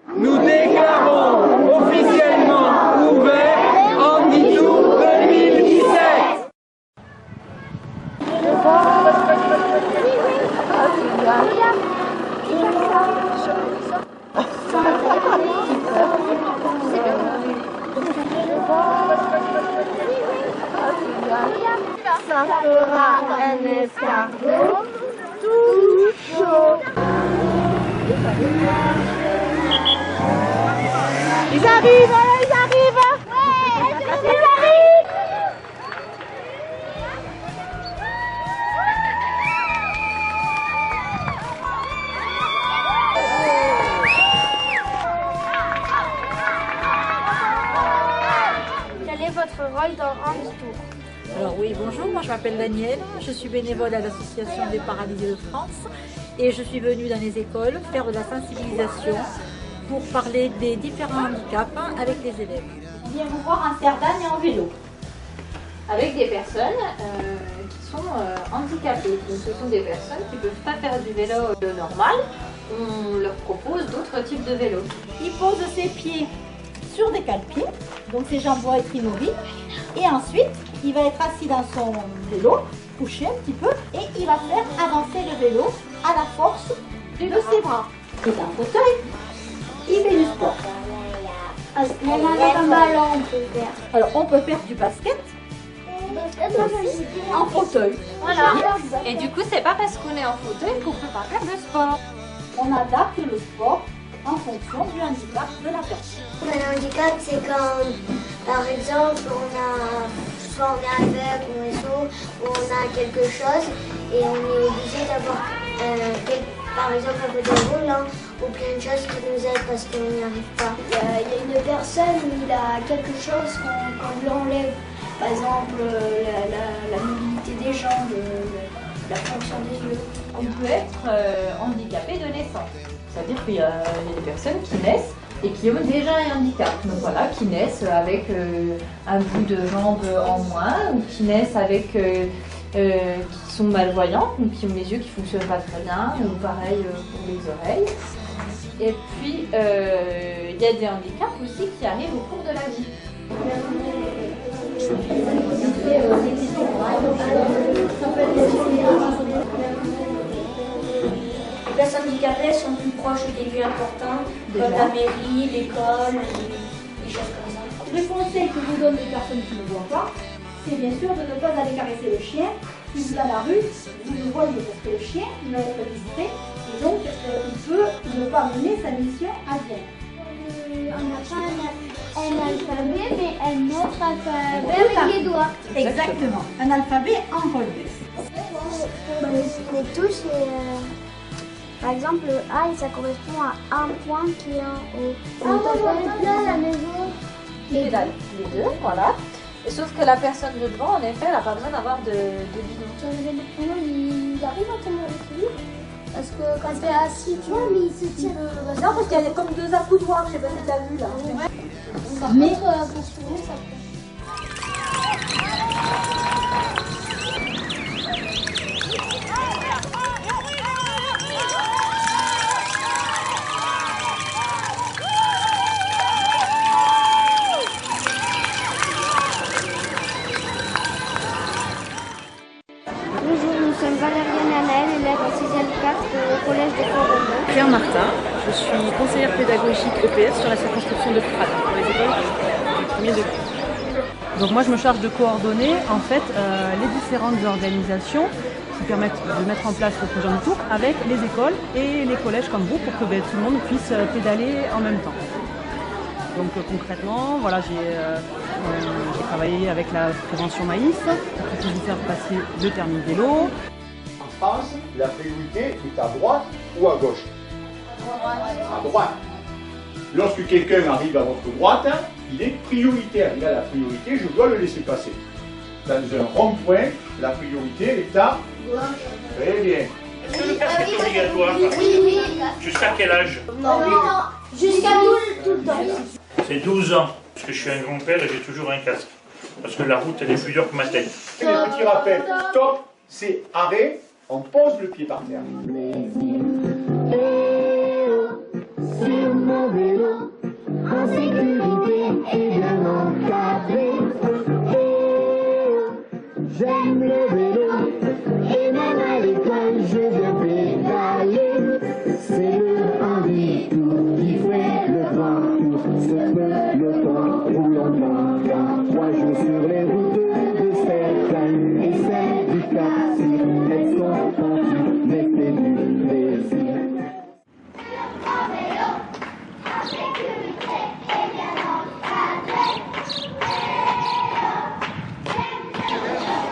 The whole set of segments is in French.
Nous déclarons officiellement ouvert Handitour 2017. Ça fera un escargot tout chaud. Ils arrivent, ils arrivent. Ouais, ils arrivent. Quel est votre rôle dans Handitour? Alors oui, bonjour, moi je m'appelle Danielle, je suis bénévole à l'Association des paralysés de France et je suis venue dans les écoles faire de la sensibilisation pour parler des différents handicaps avec les élèves. On vient vous voir en cerdane et en vélo avec des personnes qui sont handicapées. Donc, ce sont des personnes qui ne peuvent pas faire du vélo normal, on leur propose d'autres types de vélos. Il pose ses pieds sur des cale-pieds, donc ses jambes vont être immobiles et ensuite il va être assis dans son vélo, couché un petit peu, et il va faire avancer le vélo à la force de ses bras. Il est en fauteuil, il fait du sport. Même avec un ballon, on peut faire. Alors on peut faire du basket en fauteuil. Voilà. Et du coup, c'est pas parce qu'on est en fauteuil qu'on peut pas faire de sport. On adapte le sport en fonction du handicap de la personne. Un handicap, c'est quand, par exemple, soit on est aveugle, on est sourd, ou on a quelque chose et on est obligé d'avoir, par exemple, un peu de roulant ou plein de choses qui nous aident parce qu'on n'y arrive pas. Il y a une personne où il a quelque chose qu'on lui enlève. Par exemple, la mobilité des jambes, la fonction des yeux. On peut être handicapé de naissance. C'est-à-dire qu'il y a des personnes qui naissent et qui ont déjà un handicap. Donc voilà, qui naissent avec un bout de jambe en moins ou qui naissent avec qui sont malvoyants ou qui ont les yeux qui ne fonctionnent pas très bien ou pareil pour les oreilles. Et puis il y a des handicaps aussi qui arrivent au cours de la vie. Les personnes handicapées sont plus proches des lieux importants, comme la mairie, l'école, des choses comme ça. Le conseil que vous donne les personnes qui ne voient pas, c'est bien sûr de ne pas aller caresser le chien. Si vous êtes dans la rue, vous le voyez parce que le chien il va être distrait et donc il peut ne pas mener sa mission à bien. On n'a pas un alphabet, mais un autre alphabet avec les doigts. Exactement, un alphabet en relevé. Les touches, par exemple, le A, ça correspond à un point qui est en haut. On la maison. Les deux, voilà. Et sauf que la personne de devant, en effet, elle n'a pas besoin d'avoir de bidon. Il arrive à tenir l'équilibre. Parce que quand tu es assis, tu vois, mais il se tire. Non, parce qu'il y a comme deux accoudoirs, je sais pas si tu as vu là. Par Mais contre, pour se tourner, ça peut. Bonjour, nous sommes Valériane Anaël, élève en 6e 4 au collège de Corondeau. Claire Martin, je suis conseillère pédagogique EPS sur la circonscription de Prades pour les écoles du premier degré. Donc moi je me charge de coordonner en fait les différentes organisations qui permettent de mettre en place le projet Handitour avec les écoles et les collèges comme vous pour que tout le monde puisse pédaler en même temps. Donc concrètement, voilà, j'ai travaillé avec la prévention maïs pour vous faire passer le permis de vélo. En France, la priorité est à droite ou à gauche? À droite. Lorsque quelqu'un arrive à votre droite, il est prioritaire. Il a la priorité, je dois le laisser passer. Dans un rond-point, la priorité est à gauche. Très bien. Est-ce que le casque est obligatoire? Oui. Jusqu'à quel âge? Non. Jusqu'à tout le temps. C'est 12 ans. Parce que je suis un grand-père et j'ai toujours un casque. Parce que la route, elle est plus dure que ma tête. Les petits rappels. Stop, c'est arrêt. On pose le pied par terre. vélo, en sécurité et bien encadré. J'aime le vélo, et même à l'école je viens pédaler. C'est le Handitou qui fait le grand tour. Ce peloton roule en blanc. 3 jours sur les routes de Cerdagne et celles du Cap-Sur. Elles sont pentues, mais c'est du plaisir.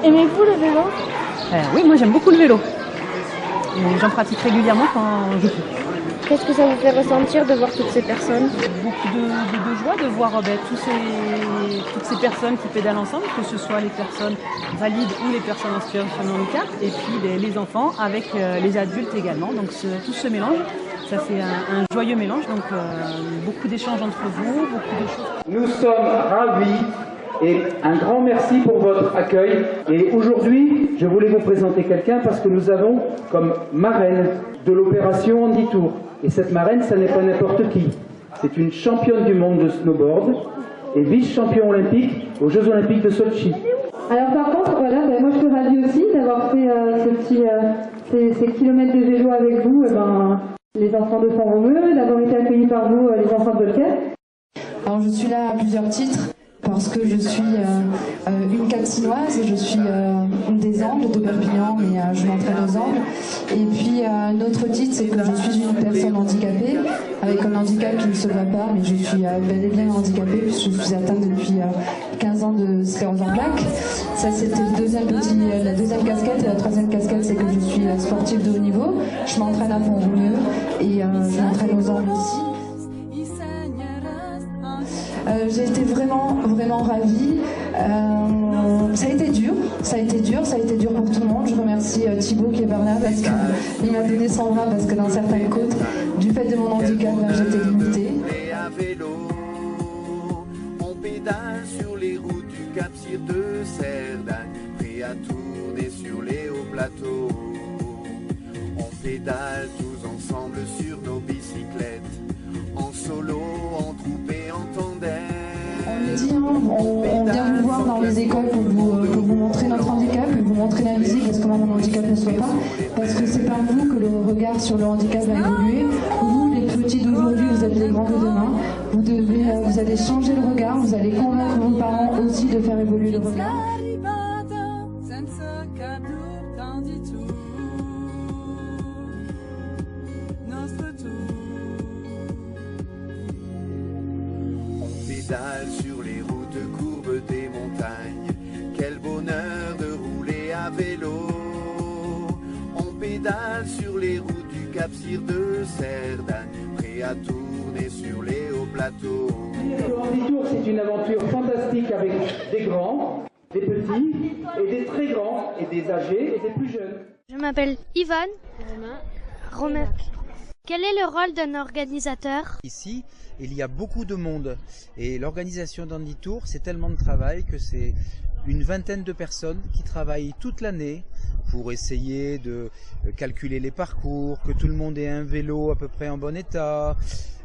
Aimez-vous le vélo? Oui, moi j'aime beaucoup le vélo. Et j'en pratique régulièrement quand je peux. Qu'est-ce que ça vous fait ressentir de voir toutes ces personnes? Beaucoup de joie de voir toutes ces personnes qui pédalent ensemble, que ce soit les personnes valides ou les personnes en situation de handicap, et puis les enfants avec les adultes également. Donc tout ce mélange, ça fait un joyeux mélange. Donc beaucoup d'échanges entre vous, beaucoup de choses. Nous sommes ravis et un grand merci pour votre accueil. Et aujourd'hui, je voulais vous présenter quelqu'un parce que nous avons comme marraine de l'opération Handitour. Et cette marraine, ça n'est pas n'importe qui. C'est une championne du monde de snowboard et vice-champion olympique aux Jeux Olympiques de Sochi. Alors par contre, voilà, moi je suis ravie aussi d'avoir fait ces kilomètres de vélo avec vous, les enfants de Saint-Romeu, d'avoir été accueillis par vous, les enfants de Volker. Alors je suis là à plusieurs titres. Parce que je suis une Caxinoise, je suis une des Angles de Perpignan, mais je m'entraîne aux Angles. Et puis un autre titre, c'est que je suis une personne handicapée, avec un handicap qui ne se voit pas, mais je suis bel et bien handicapée, puisque je suis atteinte depuis 15 ans de sclérose en plaques. Ça, c'était la deuxième casquette. Et la troisième casquette, c'est que je suis sportive de haut niveau. Je m'entraîne à Pont-Roulieu et je m'entraîne aux Angles aussi. J'ai été vraiment ravie. Ça a été dur pour tout le monde. Je remercie Thibaut qui est par là parce qu'il m'a donné son bras parce que dans certaines côtes, du fait de mon handicap, j'étais limitée. On pédale sur les routes du Cap-Sur de Cerdagne, prêt à tourner sur les hauts plateaux. On pédale tous ensemble sur nos bicyclettes, en solo, en troupe et en tandem. On vient vous voir dans les écoles pour vous montrer notre handicap, pour vous montrer la musique, parce que comment mon handicap ne soit pas, parce que c'est par vous que le regard sur le handicap va évoluer. Vous, les petits d'aujourd'hui, vous êtes les grands de demain. Vous allez changer le regard, vous allez convaincre vos parents aussi de faire évoluer le regard. Pédale sur les routes courbes des montagnes, quel bonheur de rouler à vélo. On pédale sur les routes du Cap-Sur de Cerdagne, prêt à tourner sur les hauts plateaux. Le Handitour, c'est une aventure fantastique avec des grands, des petits, et des très grands, et des âgés, et des plus jeunes. Je m'appelle Ivan. Romain. Quel est le rôle d'un organisateur? Ici, il y a beaucoup de monde et l'organisation d'Handitour, c'est tellement de travail que c'est une vingtaine de personnes qui travaillent toute l'année pour essayer de calculer les parcours, que tout le monde ait un vélo à peu près en bon état,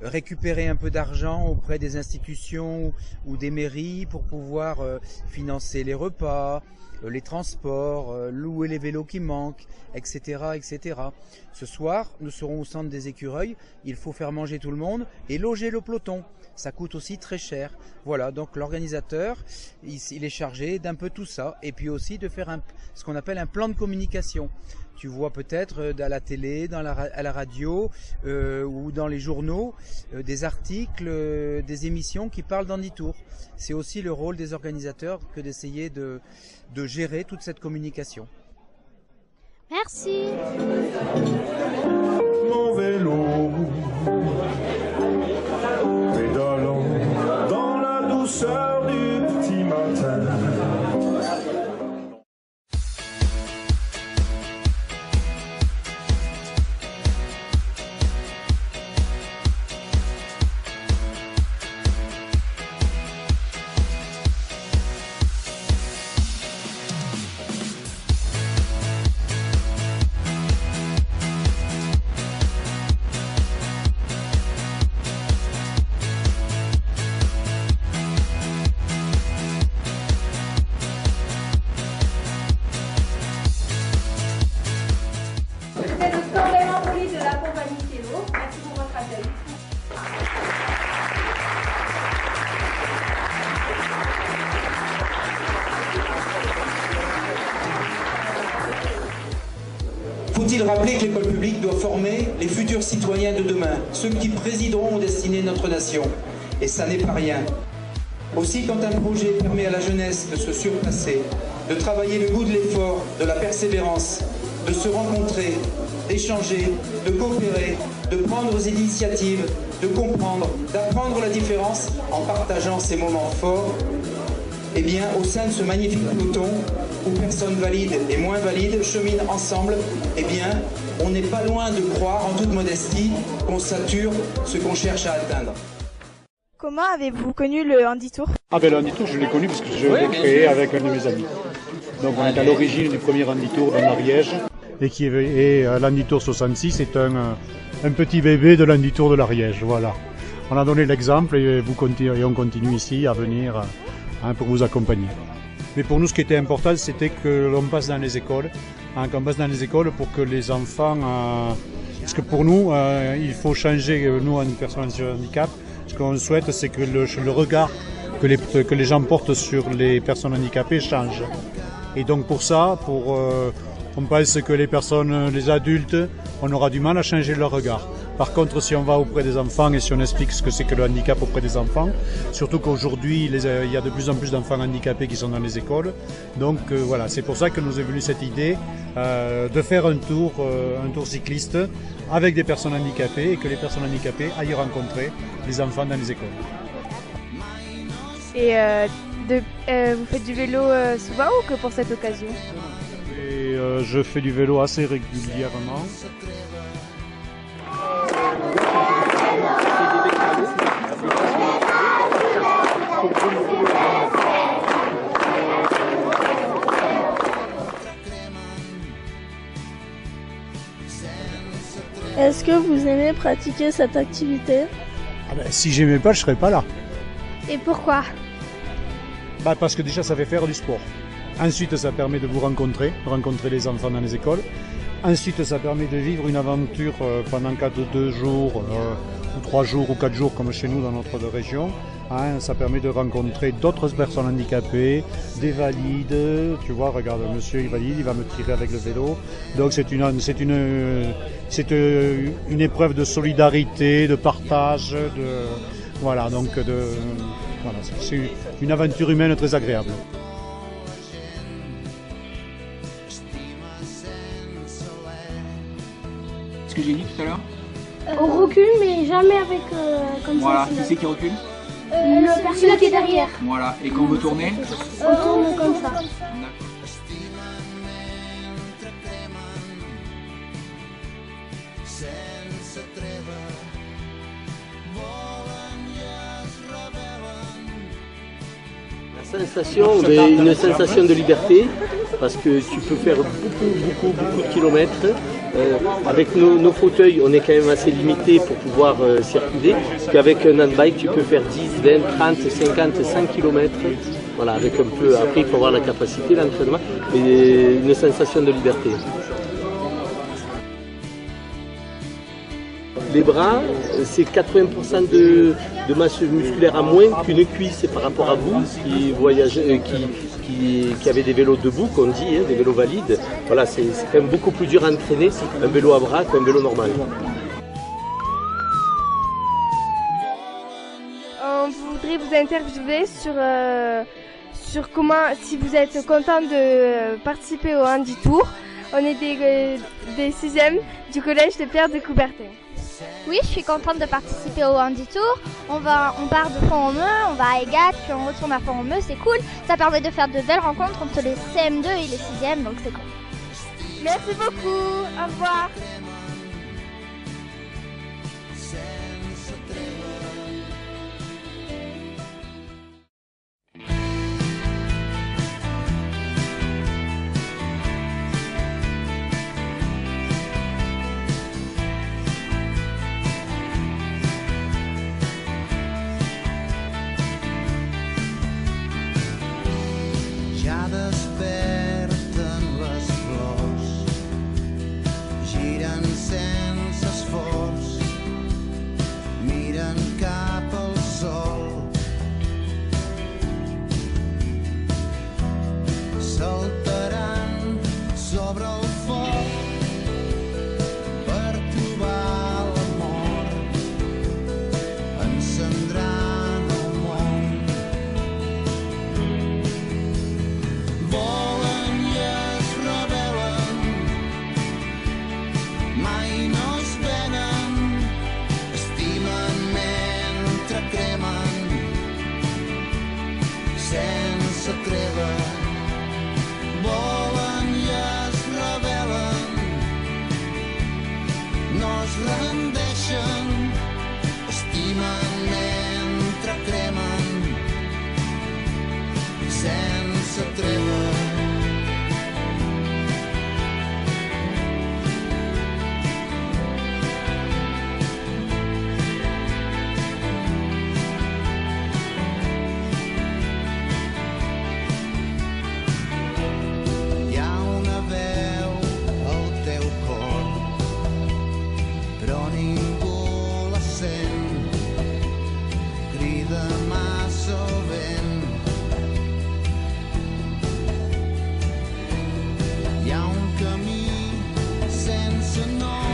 récupérer un peu d'argent auprès des institutions ou des mairies pour pouvoir financer les repas, les transports, louer les vélos qui manquent, etc., etc. Ce soir, nous serons au centre des Écureuils. Il faut faire manger tout le monde et loger le peloton. Ça coûte aussi très cher. Voilà, donc l'organisateur, il est chargé d'un peu tout ça et puis aussi de faire ce qu'on appelle un plan de communication. Tu vois peut-être à la télé, à la radio ou dans les journaux des articles, des émissions qui parlent d'Handitour. C'est aussi le rôle des organisateurs que d'essayer de gérer toute cette communication. Merci. Mon vélo, pédalant dans la douceur du petit matin. rappeler que l'école publique doit former les futurs citoyens de demain, ceux qui présideront aux destinées de notre nation. Et ça n'est pas rien. Aussi, quand un projet permet à la jeunesse de se surpasser, de travailler le goût de l'effort, de la persévérance, de se rencontrer, d'échanger, de coopérer, de prendre des initiatives, de comprendre, d'apprendre la différence en partageant ces moments forts, eh bien, au sein de ce magnifique peloton, où personnes valides et moins valides cheminent ensemble, eh bien, on n'est pas loin de croire, en toute modestie, qu'on sature ce qu'on cherche à atteindre. Comment avez-vous connu le Handitour? Le Handitour, je l'ai connu parce que je l'ai créé avec un de mes amis. Donc on est à l'origine du premier Handitour dans l'Ariège. Et l'Handitour 66 est un petit bébé de l'Handitour de l'Ariège. Voilà. On a donné l'exemple et on continue ici à venir pour vous accompagner. Mais pour nous, ce qui était important, c'était que l'on passe dans les écoles. Qu'on passe dans les écoles pour que les enfants... parce que pour nous, il faut changer, nous, en personnes en handicap. Ce qu'on souhaite, c'est que le regard que les gens portent sur les personnes handicapées change. Et donc pour ça, on pense que les adultes, on aura du mal à changer leur regard. Par contre, si on va auprès des enfants et si on explique ce que c'est que le handicap auprès des enfants, surtout qu'aujourd'hui, il y a de plus en plus d'enfants handicapés qui sont dans les écoles. Donc voilà, c'est pour ça que nous est venue cette idée de faire un tour cycliste avec des personnes handicapées et que les personnes handicapées aillent rencontrer les enfants dans les écoles. Et vous faites du vélo souvent ou que pour cette occasion? Et je fais du vélo assez régulièrement. Est-ce que vous aimez pratiquer cette activité? Si j'aimais pas, je serais pas là. Et pourquoi? Parce que déjà ça fait faire du sport. Ensuite ça permet de vous rencontrer les enfants dans les écoles. Ensuite ça permet de vivre une aventure pendant 2 jours, ou 3 jours ou 4 jours comme chez nous dans notre région. Ça permet de rencontrer d'autres personnes handicapées, des valides. Tu vois, regarde, monsieur est valide, il va me tirer avec le vélo. Donc c'est une épreuve de solidarité, de partage, voilà, c'est une aventure humaine très agréable. Ce que j'ai dit tout à l'heure? On recule, mais jamais avec comme voilà. ça. Qui c'est qui recule? Celui qui est derrière. Voilà, et quand on veut tourner? On tourne comme ça. Une sensation de liberté, parce que tu peux faire beaucoup de kilomètres. Avec nos fauteuils, on est quand même assez limité pour pouvoir circuler. Parce qu'avec un handbike, tu peux faire 10, 20, 30, 50, 100 km. Voilà, avec un peu. Après, il faut avoir la capacité, l'entraînement, et une sensation de liberté. Les bras, c'est 80% de masse musculaire à moins qu'une cuisse par rapport à vous qui voyagez, qui avez des vélos debout, qu'on dit, des vélos valides. Voilà, c'est quand même beaucoup plus dur à entraîner un vélo à bras qu'un vélo normal. On voudrait vous interviewer sur comment, si vous êtes content de participer au Handitour. On est des 6e du collège de Pierre de Coubertin. Oui, je suis contente de participer au Handitour. On part de Font-Romeu, on va à Aigues, puis on retourne à Font-Romeu, c'est cool. Ça permet de faire de belles rencontres entre les CM2 et les 6e, donc c'est cool. Merci beaucoup, au revoir. Ja desperten les flors, giren s'estendran al món. Volen i es rebel·len, mai no es venen, estimen mentre cremen, sense treva. Volen i es rebel·len, no es rendeixen, estimen mentre cremen, sense treva. Hi ha una veu al teu cor, però ningú la sent, crida massa el vent. Hi ha un camí sense nom,